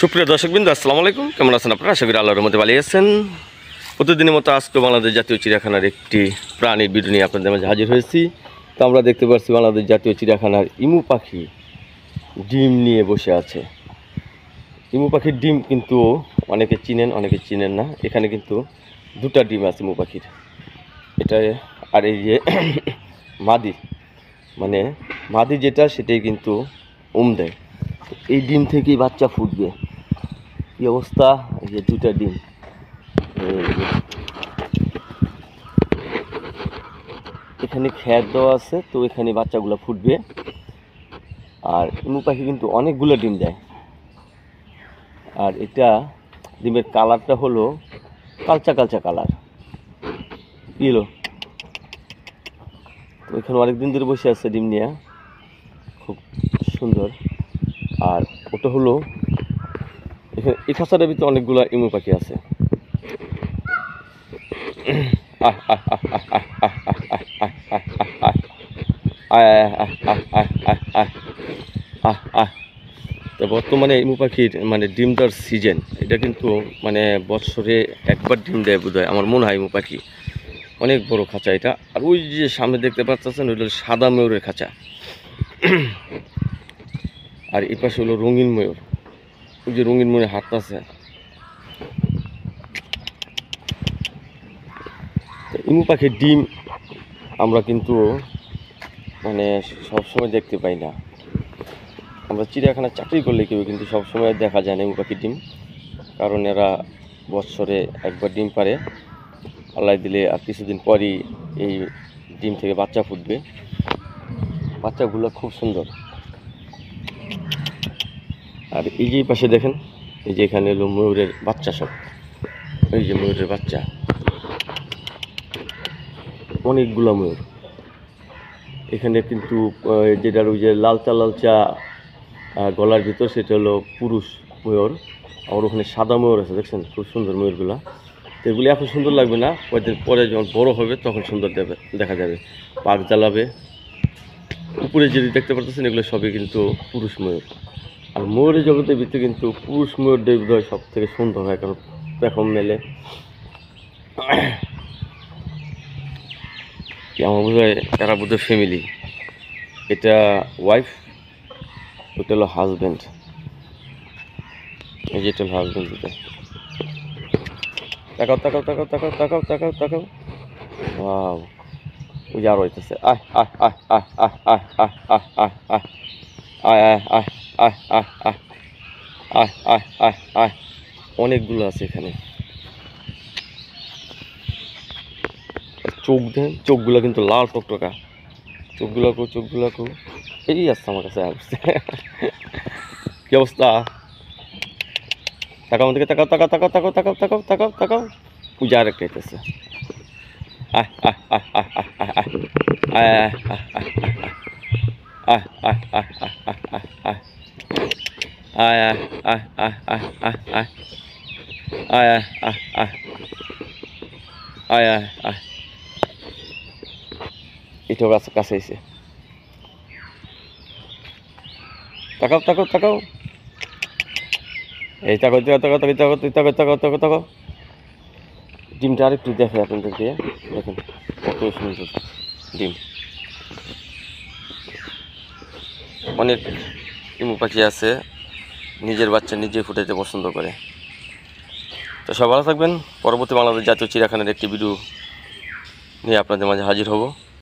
সুপ্রিয় দর্শকবৃন্দ, আসসালামু আলাইকুম। কেমন আছেন আপনারা? আশা করি আল্লাহর রহমতে ভালো আছেন। প্রতিদিনের মতো আজকে বাংলাদেশ জাতীয় চিড়িয়াখানার একটি প্রাণীর ভিডিও নিয়ে আপনাদের মাঝে হাজির হয়েছি। তো আমরা দেখতে পাচ্ছি বাংলাদেশ জাতীয় চিড়িয়াখানার ইমু পাখি ডিম নিয়ে বসে আছে। ইমু পাখির ডিম কিন্তু অনেকে চিনেন, অনেকে চিনেন না। এখানে কিন্তু দুটা ডিম আছে ইমু পাখির। এটা আর এই যে মাদি, মানে মাদি যেটা সেটাই কিন্তু দেয়। এই ডিম থেকেই বাচ্চা ফুটবে। কি অবস্থা! এই যে দুটা ডিম, এখানে খ্যার দেওয়া আছে, তো এখানে বাচ্চাগুলো ফুটবে। আর ইমু পাখি কিন্তু অনেকগুলো ডিম দেয়। আর এটা ডিমের কালারটা হলো কালচা কালচা কালার। কি হলো? তো এখানে অনেকদিন ধরে বসে আছে ডিম নিয়ে, খুব সুন্দর। আর ওটা হলো এখানে এই খাঁচাটার ভিতরে অনেকগুলো ইমু পাখি আছে। তো বর্তমানে ইমু পাখির মানে ডিম দেওয়ার সিজন, এটা কিন্তু মানে বছরে একবার ডিম দেয় বোধহয়, আমার মনে হয়। ইমু পাখি অনেক বড় খাঁচা এটা। আর ওই যে সামনে দেখতে পাচ্ছেন ওইটা সাদা ময়ূরের খাঁচা। আর এই পাশে হলো রঙিন ময়ূর। ওই যে রঙিন ময়ূরের হাত আছে। ইমু পাখির ডিম আমরা কিন্তু মানে সবসময় দেখতে পাই না। আমরা চিড়িয়াখানা চাকরি করলে কেউ কিন্তু সবসময় দেখা যায় না ইমু পাখির ডিম, কারণ এরা বছরে একবার ডিম পারে। আল্লাহ দিলে আর কিছুদিন পরই এই ডিম থেকে বাচ্চা ফুটবে। বাচ্চাগুলো খুব সুন্দর। আর এই যে পাশে দেখেন, এই যে এখানে হলো ময়ূরের বাচ্চা সব। এই যে ময়ূরের বাচ্চা, অনেকগুলো ময়ূর এখানে কিন্তু। যেটার ওই যে লালচা লালচা গলার ভিতর, সেটা হলো পুরুষ ময়ূর। আর ওখানে সাদা ময়ূর আছে, দেখছেন? খুব সুন্দর ময়ূরগুলা। তো এগুলি এখন সুন্দর লাগবে না, কয়েকদিন পরে যখন বড় হবে তখন সুন্দর দেখা যাবে, পাক জ্বালাবে। উপরে যদি দেখতে পাচ্ছেন এগুলো সবই কিন্তু পুরুষ ময়ূর। আর ময়ূরের জগতের ভিতরে কিন্তু পুরুষ ময়ূর বোধহয় সব থেকে সুন্দর হয়, কারণ পেখম মেলে। আমার বোধ হয় এরা বোধহয় ফ্যামিলি। এটা ওয়াইফ, ওটা হলো হাজব্যান্ড। এই যে এটা হলো হাজব্যান্ড। এটা তাকাও তাকাও তাকাও তাকাও তাকাও তাকাও তাকাও। ওয়াও, ওই যে আরো হইতেছে। আহ আহ আহ আহ আহ আহ আহ আহ আহ আহ আয় আয় আয় আয় আয় আয় আয় আয় আয় আয়। অনেকগুলো আছে এখানে। চোখ দেন, চোখগুলো কিন্তু লাল টকটকা। চোখগুলো এই আসছে আমার কাছে আসছে। কি অবস্থা? তাকাও আমাদেরকে, তাকাও তাকাও তাকাও তাকাও তাকাও তাকাও তাকাও তাকাও। পূজা আর একটা হইতেছে। আহ আহ আহ আহ আহ আহ আহ আহ আহ আহ আহ আহ আহ আহ আয় আয় আয় আয় আয় আয় আয় আয় আয় আয় আয় আয় আয়। এটাও কাছে এসে তাকাও তাকাও তাকাও। এই তাকাও তাকাও তাকাও তাকাও তাকাও তাকাও তাকাও তাকাও। ডিমটা আরেকটু দেখে আপনাদেরকে, দেখেন কত সুন্দর ডিম। অনেক ইমু পাখি আছে নিজের বাচ্চা নিজে ফুটাইতে পছন্দ করে। তো সব ভালো থাকবেন। পরবর্তী বাংলাদেশ জাতীয় চিড়িয়াখানার একটি ভিডিও নিয়ে আপনাদের মাঝে হাজির হব।